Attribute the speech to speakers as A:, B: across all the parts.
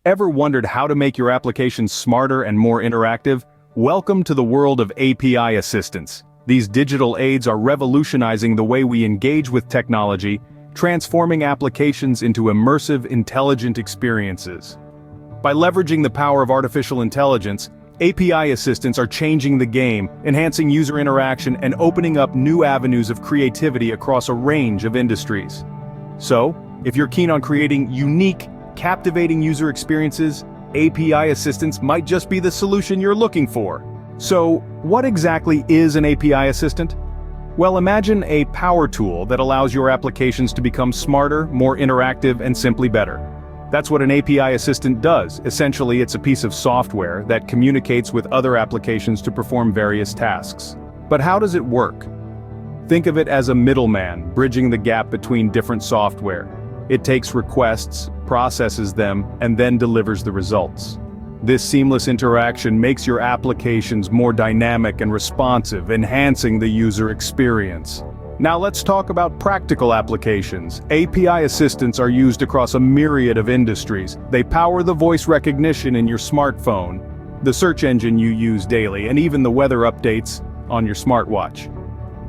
A: Ever wondered how to make your applications smarter and more interactive? Welcome to the world of API assistants. These digital aids are revolutionizing the way we engage with technology, transforming applications into immersive, intelligent experiences. By leveraging the power of artificial intelligence, API assistants are changing the game, enhancing user interaction and opening up new avenues of creativity across a range of industries. So, if you're keen on creating unique, captivating user experiences, API assistants might just be the solution you're looking for. So, what exactly is an API assistant? Well, imagine a power tool that allows your applications to become smarter, more interactive, and simply better. That's what an API assistant does. Essentially, it's a piece of software that communicates with other applications to perform various tasks. But how does it work? Think of it as a middleman, bridging the gap between different software. It takes requests, processes them, and then delivers the results. This seamless interaction makes your applications more dynamic and responsive, enhancing the user experience. Now let's talk about practical applications. API assistants are used across a myriad of industries. They power the voice recognition in your smartphone, the search engine you use daily, and even the weather updates on your smartwatch.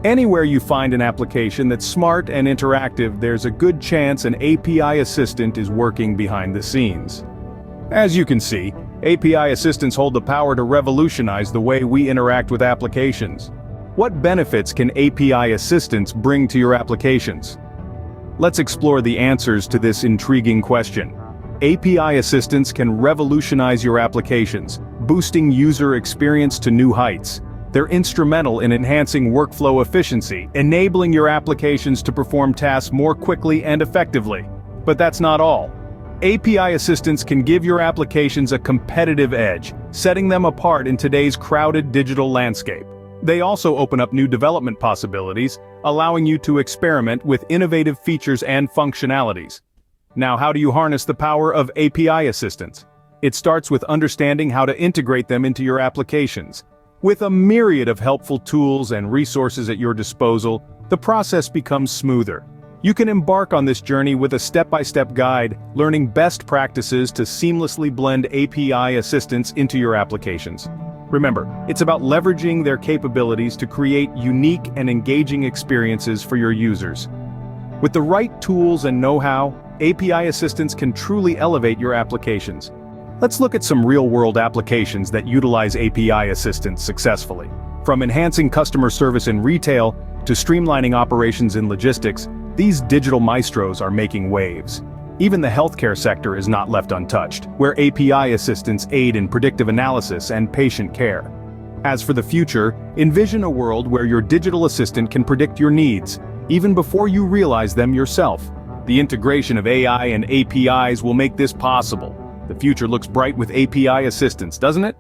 A: Anywhere you find an application that's smart and interactive, there's a good chance an API assistant is working behind the scenes. As you can see, API assistants hold the power to revolutionize the way we interact with applications. What benefits can API assistants bring to your applications? Let's explore the answers to this intriguing question. API assistants can revolutionize your applications, boosting user experience to new heights. They're instrumental in enhancing workflow efficiency, enabling your applications to perform tasks more quickly and effectively. But that's not all. API assistants can give your applications a competitive edge, setting them apart in today's crowded digital landscape. They also open up new development possibilities, allowing you to experiment with innovative features and functionalities. Now, how do you harness the power of API assistants? It starts with understanding how to integrate them into your applications. With a myriad of helpful tools and resources at your disposal, the process becomes smoother. You can embark on this journey with a step-by-step guide, learning best practices to seamlessly blend API assistants into your applications. Remember, it's about leveraging their capabilities to create unique and engaging experiences for your users. With the right tools and know-how, API assistants can truly elevate your applications. Let's look at some real-world applications that utilize API assistants successfully. From enhancing customer service in retail to streamlining operations in logistics, these digital maestros are making waves. Even the healthcare sector is not left untouched, where API assistants aid in predictive analysis and patient care. As for the future, envision a world where your digital assistant can predict your needs, even before you realize them yourself. The integration of AI and APIs will make this possible. The future looks bright with API assistants, doesn't it?